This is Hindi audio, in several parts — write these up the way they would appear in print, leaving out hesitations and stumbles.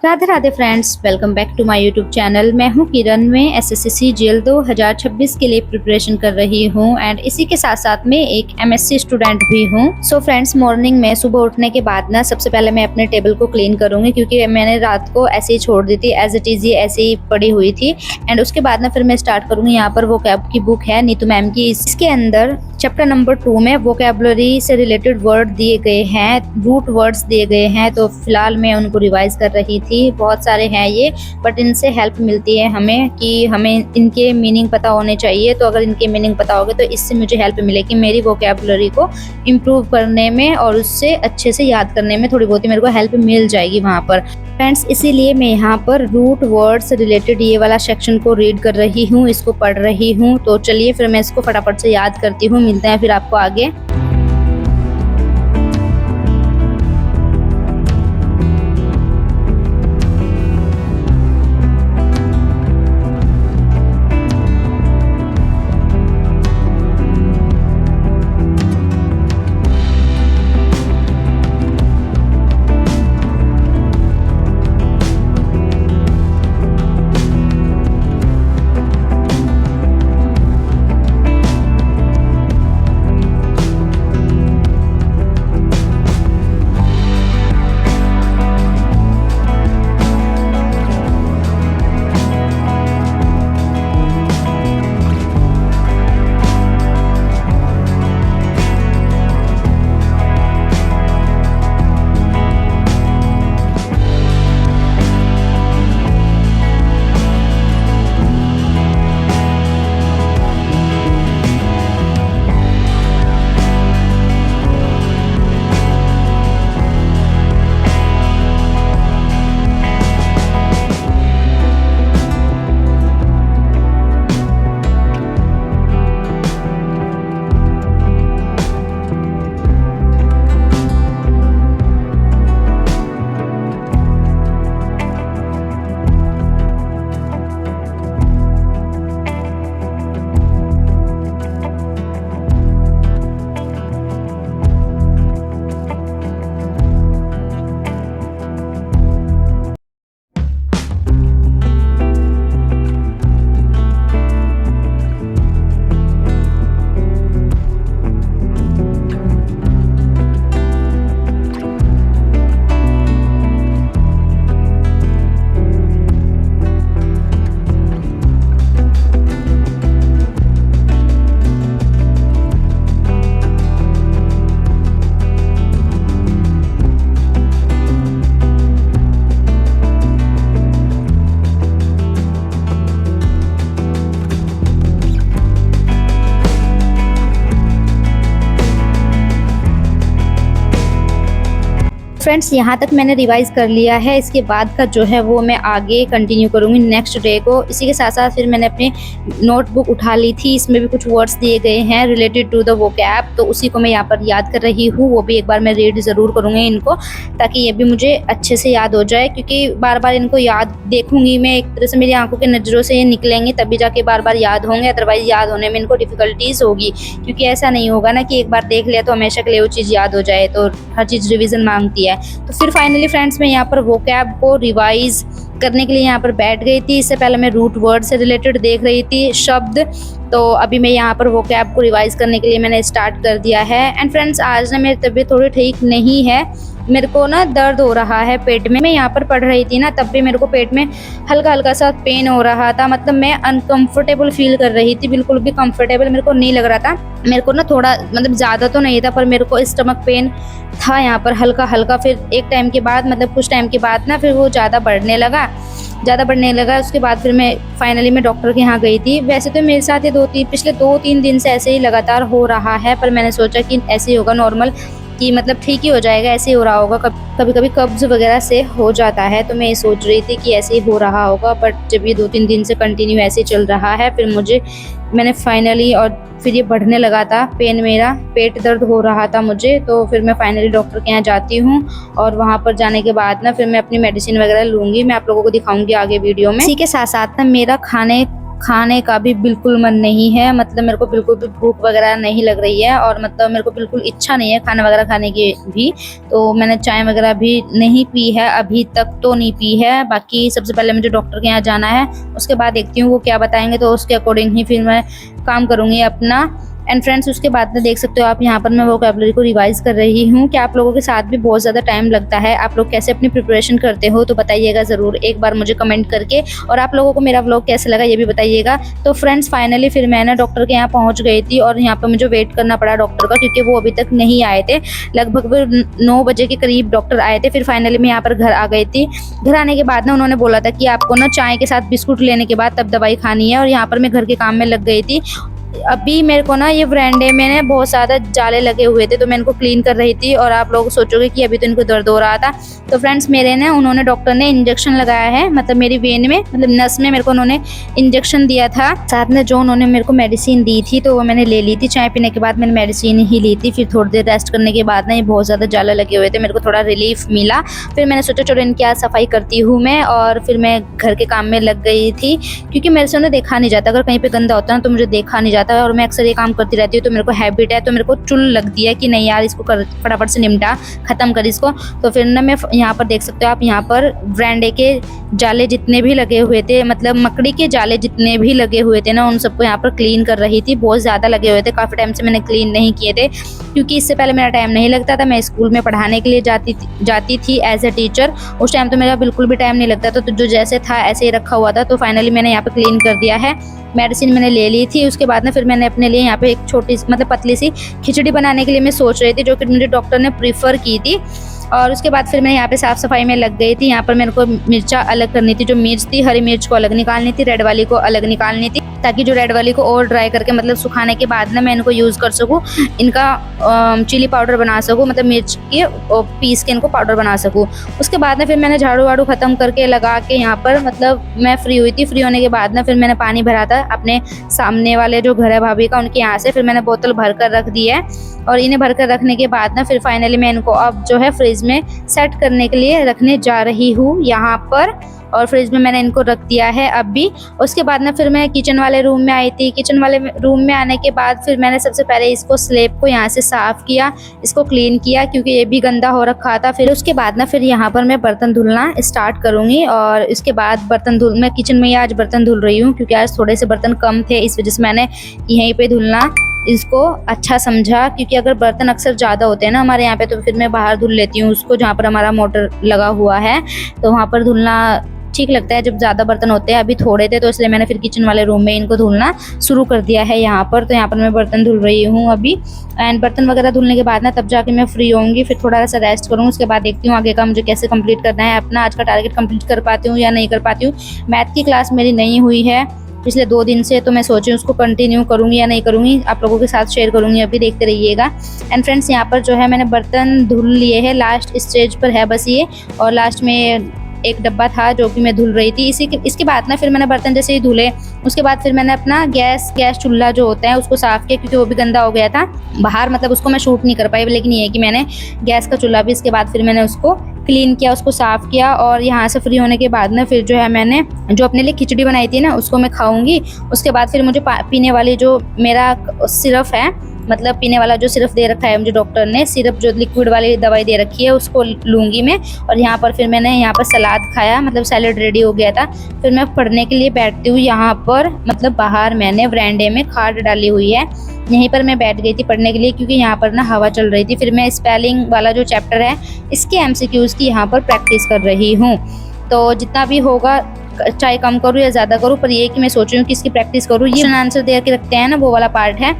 Radhe Radhe friends, welcome back to my YouTube channel. मैं हूं किरण। में एसएससी जेल 2026 के लिए प्रिपरेशन कर रही हूं एंड इसी के साथ साथ में एक एमएससी स्टूडेंट भी हूं। सो फ्रेंड्स, मॉर्निंग में सुबह उठने के बाद ना सबसे पहले मैं अपने टेबल को क्लीन करूंगी, क्योंकि मैंने रात को ऐसे ही छोड़ दी थी, एज इट इज ये ऐसे ही पड़ी हुई थी। एंड उसके बाद ना फिर मैं स्टार्ट करूंगी। यहाँ पर वोकैब की बुक है नीतू मैम की। इसके अंदर चैप्टर नंबर 2 में वोकैबुलरी से रिलेटेड वर्ड दिए गए हैं, रूट वर्ड्स दिए गए हैं। तो फिलहाल मैं उनको रिवाइज कर रही थी। बहुत सारे हैं ये, बट इनसे हेल्प मिलती है हमें कि हमें इनके मीनिंग पता होने चाहिए। तो अगर इनके मीनिंग पता होगा तो इससे मुझे हेल्प मिलेगी मेरी वोकैबुलरी को इम्प्रूव करने में, और उससे अच्छे से याद करने में थोड़ी बहुत ही मेरे को हेल्प मिल जाएगी वहाँ पर। फ्रेंड्स, इसीलिए मैं यहाँ पर रूट वर्ड से रिलेटेड ये वाला सेक्शन को रीड कर रही हूँ, इसको पढ़ रही हूँ। तो चलिए फिर मैं इसको फटाफट से याद करती हूँ। मिलते हैं फिर आपको आगे। फ्रेंड्स, यहाँ तक मैंने रिवाइज कर लिया है। इसके बाद का जो है वो मैं आगे कंटिन्यू करूँगी नेक्स्ट डे को। इसी के साथ साथ फिर मैंने अपनी नोटबुक उठा ली थी, इसमें भी कुछ वर्ड्स दिए गए हैं रिलेटेड टू द वोकैब। तो उसी को मैं यहाँ पर याद कर रही हूँ। वो भी एक बार मैं रीड ज़रूर करूँगी इनको, ताकि ये भी मुझे अच्छे से याद हो जाए। क्योंकि बार बार इनको याद देखूँगी मैं, एक तरह से मेरी आंखों की नज़रों से ये निकलेंगे, तभी जाके बार बार याद होंगे। अदरवाइज याद होने में इनको डिफ़िकल्टीज़ होगी, क्योंकि ऐसा नहीं होगा ना कि एक बार देख लिया तो हमेशा के लिए वो चीज़ याद हो जाए। तो हर चीज़ रिविज़न मांगती है। तो फिर फाइनली फ्रेंड्स, मैं यहाँ पर वोकैब को रिवाइज करने के लिए यहाँ पर बैठ गई थी। इससे पहले मैं रूट वर्ड से रिलेटेड देख रही थी शब्द। तो अभी मैं यहाँ पर वोकैब को रिवाइज करने के लिए मैंने स्टार्ट कर दिया है। एंड फ्रेंड्स, आज ना मेरी तबीयत थोड़ी ठीक नहीं है। मेरे को ना दर्द हो रहा है पेट में। मैं यहाँ पर पढ़ रही थी ना, तब भी मेरे को पेट में हल्का हल्का सा पेन हो रहा था। मतलब मैं अनकंफर्टेबल फील कर रही थी, बिल्कुल भी कंफर्टेबल मेरे को नहीं लग रहा था। मेरे को ना थोड़ा, मतलब ज़्यादा तो नहीं था, पर मेरे को स्टमक पेन था यहाँ पर हल्का हल्का। फिर एक टाइम के बाद, मतलब कुछ टाइम के बाद ना, फिर वो ज़्यादा बढ़ने लगा। उसके बाद फिर मैं फाइनली डॉक्टर के यहाँ गई थी। वैसे तो मेरे साथ ये पिछले 2-3 दिन से ऐसे ही लगातार हो रहा है, पर मैंने सोचा कि ऐसे ही होगा नॉर्मल, कि मतलब ठीक ही हो जाएगा, ऐसे ही हो रहा होगा। कभी कभी कब्ज़ वगैरह से हो जाता है। तो मैं ये सोच रही थी कि ऐसे ही हो रहा होगा, बट जब ये 2-3 दिन से कंटिन्यू ऐसे चल रहा है, फिर मैंने फाइनली, और फिर ये बढ़ने लगा था पेन, मेरा पेट दर्द हो रहा था मुझे। तो फिर मैं फाइनली डॉक्टर के यहाँ जाती हूँ, और वहाँ पर जाने के बाद ना फिर मैं अपनी मेडिसिन वगैरह लूँगी। मैं आप लोगों को दिखाऊँगी आगे वीडियो में। इसी के साथ साथ ना मेरा खाने खाने का भी बिल्कुल मन नहीं है, मतलब मेरे को बिल्कुल भी भूख वगैरह नहीं लग रही है और मतलब मेरे को बिल्कुल इच्छा नहीं है खाना वगैरह खाने की भी। तो मैंने चाय वगैरह भी नहीं पी है, अभी तक तो नहीं पी है। बाकी सबसे पहले मुझे डॉक्टर के यहाँ जाना है, उसके बाद देखती हूँ वो क्या बताएंगे, तो उसके अकॉर्डिंग ही फिर मैं काम करूँगी अपना। एंड फ्रेंड्स, उसके बाद में देख सकते हो आप यहाँ पर मैं वोकैबुलरी को रिवाइज कर रही हूँ। कि आप लोगों के साथ भी बहुत ज़्यादा टाइम लगता है, आप लोग कैसे अपनी प्रिपरेशन करते हो तो बताइएगा ज़रूर एक बार मुझे कमेंट करके। और आप लोगों को मेरा व्लॉग कैसा लगा ये भी बताइएगा। तो फ्रेंड्स, फाइनली फिर मैं ना डॉक्टर के यहाँ पहुँच गई थी और यहाँ पर मुझे वेट करना पड़ा डॉक्टर का, क्योंकि वो अभी तक नहीं आए थे। लगभग 9 बजे के करीब डॉक्टर आए थे। फिर फाइनली मैं यहाँ पर घर आ गई थी। घर आने के बाद ना उन्होंने बोला था कि आपको ना चाय के साथ बिस्कुट लेने के बाद तब दवाई खानी है। और यहाँ पर मैं घर के काम में लग गई थी। अभी मेरे को ना ये वरांडे में ना बहुत ज़्यादा जाले लगे हुए थे, तो मैं इनको क्लीन कर रही थी। और आप लोग सोचोगे कि अभी तो इनको दर्द हो रहा था। तो फ्रेंड्स, मेरे ना उन्होंने डॉक्टर ने इंजेक्शन लगाया है, मतलब मेरी वेन में, मतलब नस में मेरे को उन्होंने इंजेक्शन दिया था। साथ में जो उन्होंने मेरे को मेडिसिन दी थी तो वो मैंने ले ली थी। चाय पीने के बाद मैंने मेडिसिन ही ली थी। फिर थोड़ी देर रेस्ट करने के बाद ना ये बहुत ज़्यादा जाले लगे हुए थे, मेरे को थोड़ा रिलीफ मिला। फिर मैंने सोचा चलो इनकी आज सफाई करती हूँ मैं, और फिर मैं घर के काम में लग गई थी। क्योंकि मेरे से उन्हें देखा नहीं जाता, अगर कहीं पे गंदा होता है ना तो मुझे देखा नहीं जाता। और मैं अक्सर ये काम करती रहती हूँ, तो मेरे को हैबिट है, तो मेरे को चुल लगती है कि नहीं यार इसको फटाफट से निपटा, ख़त्म कर इसको। तो फिर ना मैं यहाँ पर देख सकते हो आप, यहाँ पर वरांडे के जाले जितने भी लगे हुए थे, मतलब मकड़ी के जाले जितने भी लगे हुए थे ना, उन सबको यहाँ पर क्लीन कर रही थी। बहुत ज़्यादा लगे हुए थे, काफ़ी टाइम से मैंने क्लीन नहीं किए थे, क्योंकि इससे पहले मेरा टाइम नहीं लगता था। मैं स्कूल में पढ़ाने के लिए जाती थी एज ए टीचर। उस टाइम तो मेरा बिल्कुल भी टाइम नहीं लगता था, तो जो जैसे था ऐसे ही रखा हुआ था। तो फाइनली मैंने यहाँ पर क्लीन कर दिया है। मेडिसिन मैंने ले ली थी। उसके बाद ना फिर मैंने अपने लिए यहाँ पे एक छोटी मतलब पतली सी खिचड़ी बनाने के लिए मैं सोच रही थी, जो कि मुझे डॉक्टर ने प्रीफर की थी। और उसके बाद फिर मैं यहाँ पे साफ़ सफाई में लग गई थी। यहाँ पर मेरे को मिर्चा अलग करनी थी, जो मिर्च थी हरी मिर्च को अलग निकालनी थी, रेड वाली को अलग निकालनी थी, ताकि जो रेड वाली को और ड्राई करके मतलब सुखाने के बाद ना मैं इनको यूज़ कर सकूँ, इनका चिली पाउडर बना सकूँ, मतलब मिर्च के पीस के इनको पाउडर बना सकूँ। उसके बाद ना फिर मैंने झाड़ू वाड़ू ख़त्म करके लगा के यहाँ पर मतलब मैं फ्री हुई थी। फ्री होने के बाद ना फिर मैंने पानी भरा था अपने सामने वाले जो घर है भाभी का, उनके यहाँ से। फिर मैंने बोतल भर कर रख दी है। और इन्हें भर कर रखने के बाद ना फिर फाइनली मैं इनको अब जो है फ्रिज में सेट करने के लिए रखने जा रही हूँ यहाँ पर। और फ्रिज में मैंने इनको रख दिया है अभी। उसके बाद ना फिर मैं किचन वाले रूम में आई थी। किचन वाले रूम में आने के बाद फिर मैंने सबसे पहले इसको स्लैब को यहाँ से साफ़ किया, इसको क्लीन किया, क्योंकि ये भी गंदा हो रखा था। फिर उसके बाद ना फिर यहाँ पर मैं बर्तन धुलना स्टार्ट करूँगी। और इसके बाद मैं किचन में ही आज बर्तन धुल रही हूँ, क्योंकि आज थोड़े से बर्तन कम थे, इस वजह से मैंने यहीं पर धुलना इसको अच्छा समझा। क्योंकि अगर बर्तन अक्सर ज़्यादा होते हैं ना हमारे यहाँ पे, तो फिर मैं बाहर धुल लेती हूँ उसको, जहाँ पर हमारा मोटर लगा हुआ है, तो वहाँ पर धुलना ठीक लगता है जब ज़्यादा बर्तन होते हैं। अभी थोड़े थे, तो इसलिए मैंने फिर किचन वाले रूम में इनको धुलना शुरू कर दिया है यहाँ पर। तो यहाँ पर मैं बर्तन धुल रही हूँ अभी। एंड बर्तन वगैरह धुलने के बाद ना तब जाके मैं फ्री होंगी, फिर थोड़ा सा रेस्ट करूँगी। उसके बाद देखती हूँ आगे का मुझे कैसे कंप्लीट करना है, अपना आज का टारगेट कंप्लीट कर पाती हूँ या नहीं कर पाती हूँ। मैथ की क्लास मेरी नहीं हुई है पिछले 2 दिन से, तो मैं सोची उसको कंटिन्यू करूँगी या नहीं करूँगी, आप लोगों के साथ शेयर करूँगी, अभी देखते रहिएगा। एंड फ्रेंड्स, यहाँ पर जो है मैंने बर्तन धुल लिए हैं, लास्ट स्टेज पर है बस ये। और लास्ट में एक डब्बा था जो कि मैं धुल रही थी। इसके बाद ना फिर मैंने बर्तन जैसे ही धुले, उसके बाद फिर मैंने अपना गैस चूल्हा जो होता है उसको साफ़ किया, क्योंकि वो भी गंदा हो गया था बाहर, मतलब उसको मैं शूट नहीं कर पाई। लेकिन ये है कि मैंने गैस का चूल्हा भी इसके बाद फिर मैंने उसको क्लीन किया, उसको साफ़ किया। और यहाँ से फ्री होने के बाद ना फिर जो है मैंने जो अपने लिए खिचड़ी बनाई थी ना, उसको मैं खाऊंगी। उसके बाद फिर मुझे पीने वाली जो मेरा सिरप है, मतलब पीने वाला जो सिरप दे रखा है मुझे डॉक्टर ने, सिरप जो लिक्विड वाली दवाई दे रखी है, उसको लूँगी मैं। और यहाँ पर फिर मैंने यहाँ पर सलाद खाया, मतलब सैलेड रेडी हो गया था। फिर मैं पढ़ने के लिए बैठती हूँ यहाँ पर, मतलब बाहर मैंने वरांडे में खाट डाली हुई है, यहीं पर मैं बैठ गई थी पढ़ने के लिए, क्योंकि यहाँ पर ना हवा चल रही थी। फिर मैं स्पेलिंग वाला जो चैप्टर है इसके MCQs की यहाँ पर प्रैक्टिस कर रही हूँ। तो जितना भी होगा, चाहे कम करूँ या ज़्यादा करूँ, पर ये कि मैं सोच रही हूँ कि इसकी प्रैक्टिस करूँ। ये आंसर दे के रखते हैं ना, वो वाला पार्ट है।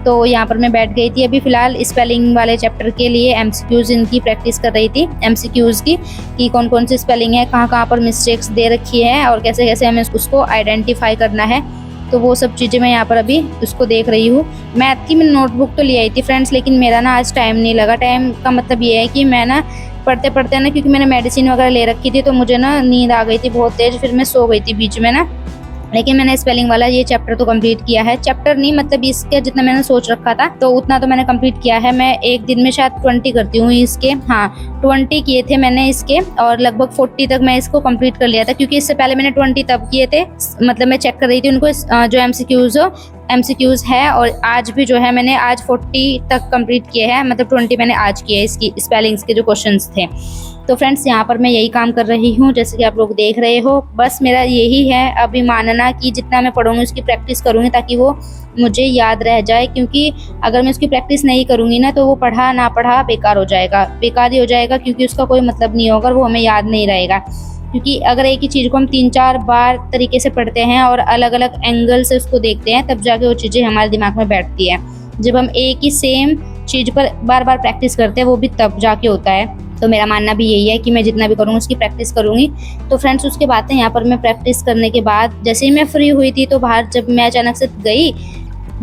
तो यहाँ पर मैं बैठ गई थी अभी फ़िलहाल स्पेलिंग वाले चैप्टर के लिए MCQs इनकी प्रैक्टिस कर रही थी, MCQs की, कि कौन कौन सी स्पेलिंग है, कहाँ कहाँ पर मिस्टेक्स दे रखी है और कैसे कैसे हमें उसको आइडेंटिफाई करना है। तो वो सब चीज़ें मैं यहाँ पर अभी उसको देख रही हूँ। मैथ की मैं नोटबुक तो ले आई थी फ्रेंड्स, लेकिन मेरा ना आज टाइम नहीं लगा। टाइम का मतलब ये है कि मैं ना पढ़ते पढ़ते ना, क्योंकि मैंने मेडिसिन वगैरह ले रखी थी, तो मुझे ना नींद आ गई थी बहुत तेज़। फिर मैं सो गई थी बीच में ना, लेकिन मैंने स्पेलिंग वाला ये चैप्टर तो कंप्लीट किया है। चैप्टर नहीं मतलब इसके जितना मैंने सोच रखा था तो उतना तो मैंने कंप्लीट किया है। मैं एक दिन में शायद 20 करती हूँ इसके, हाँ 20 किए थे मैंने इसके, और लगभग 40 तक मैं इसको कंप्लीट कर लिया था, क्योंकि इससे पहले मैंने 20 तब किए थे। मतलब मैं चेक कर रही थी उनको जो एमसीक्यूज है, और आज भी जो है मैंने आज 40 तक कंप्लीट किए हैं, मतलब 20 मैंने आज किए इसकी स्पेलिंग्स के जो क्वेश्चंस थे। तो फ्रेंड्स यहाँ पर मैं यही काम कर रही हूँ, जैसे कि आप लोग देख रहे हो। बस मेरा यही है अभी मानना कि जितना मैं पढ़ूंगी उसकी प्रैक्टिस करूँगी ताकि वो मुझे याद रह जाए, क्योंकि अगर मैं उसकी प्रैक्टिस नहीं करूँगी ना तो वो पढ़ा ना पढ़ा बेकार हो जाएगा, बेकार ही हो जाएगा, क्योंकि उसका कोई मतलब नहीं होगा, वो हमें याद नहीं रहेगा। क्योंकि अगर एक ही चीज़ को हम 3-4 बार तरीके से पढ़ते हैं और अलग अलग एंगल से उसको देखते हैं, तब जाके वो चीज़ें हमारे दिमाग में बैठती है। जब हम एक ही सेम चीज़ पर बार बार प्रैक्टिस करते हैं वो भी तब जाके होता है। तो मेरा मानना भी यही है कि मैं जितना भी करूँगी उसकी प्रैक्टिस करूँगी। तो फ्रेंड्स उसके बाद यहाँ पर मैं प्रैक्टिस करने के बाद जैसे ही मैं फ्री हुई थी तो बाहर जब मैं अचानक से गई,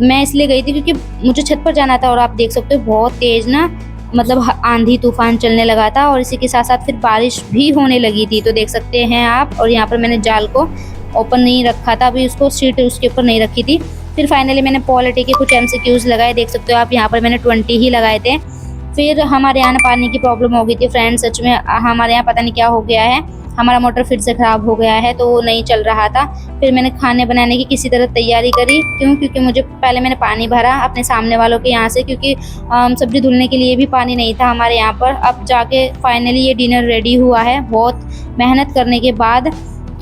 मैं इसलिए गई थी क्योंकि मुझे छत पर जाना था, और आप देख सकते हो बहुत तेज़ ना मतलब आंधी तूफान चलने लगा था, और इसी के साथ साथ फिर बारिश भी होने लगी थी, तो देख सकते हैं आप। और यहाँ पर मैंने जाल को ओपन नहीं रखा था, अभी उसको सीट उसके ऊपर नहीं रखी थी। फिर फाइनली मैंने पॉलिटी के कुछ एमसीक्यूज लगाए, देख सकते हो आप यहाँ पर मैंने 20 ही लगाए थे। फिर हमारे यहाँ पानी की प्रॉब्लम हो गई थी फ्रेंड्स, सच में हमारे यहाँ पता नहीं क्या हो गया है, हमारा मोटर फिर से ख़राब हो गया है, तो वो नहीं चल रहा था। फिर मैंने खाने बनाने की किसी तरह तैयारी करी, क्योंकि मुझे पहले मैंने पानी भरा अपने सामने वालों के यहाँ से, क्योंकि सब्ज़ी धुलने के लिए भी पानी नहीं था हमारे यहाँ पर। अब जाके फाइनली ये डिनर रेडी हुआ है बहुत मेहनत करने के बाद,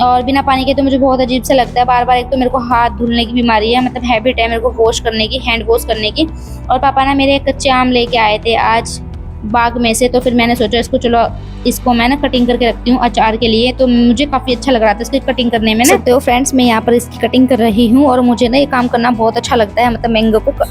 और बिना पानी के तो मुझे बहुत अजीब सा लगता है बार बार। एक तो मेरे को हाथ धुलने की बीमारी है, मतलब हैबिट है मेरे को वॉश करने की, हैंड वॉश करने की। और पापा ना मेरे कच्चे आम लेके आए थे आज बाग में से, तो फिर मैंने सोचा इसको चलो इसको मैं ना कटिंग करके रखती हूँ अचार के लिए। तो मुझे काफ़ी अच्छा लग रहा था इसकी कटिंग करने में ना। तो फ्रेंड्स मैं यहाँ पर इसकी कटिंग कर रही हूँ, और मुझे ना ये काम करना बहुत अच्छा लगता है, मतलब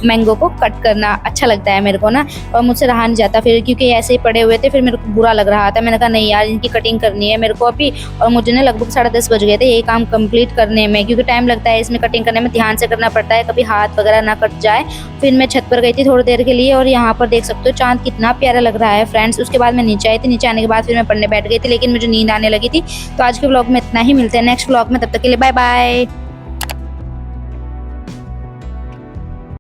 मैंगो को कट करना अच्छा लगता है मेरे को ना, और मुझसे रहा नहीं जाता फिर, क्योंकि ऐसे ही पड़े हुए थे फिर मेरे को बुरा लग रहा था। मैंने कहा नहीं यार इनकी कटिंग करनी है मेरे को अभी, और मुझे ना लगभग 10:30 बज गए थे ये काम कंप्लीट करने में, क्योंकि टाइम लगता है इसमें कटिंग करने में, ध्यान से करना पड़ता है कभी हाथ वगैरह ना कट जाए। फिर मैं छत पर गई थी थोड़ी देर के लिए, और यहाँ पर देख सकते हो चाँद कितना प्यारा लग रहा है फ्रेंड्स। उसके बाद मैं नीचे आई थी, नीचे आने के बाद फिर मैं पढ़ने बैठ गई थी, लेकिन मुझे नींद आने लगी थी। तो आज के व्लॉग में इतना ही, मिलते हैं नेक्स्ट व्लॉग में, तब तक के लिए बाय बाय।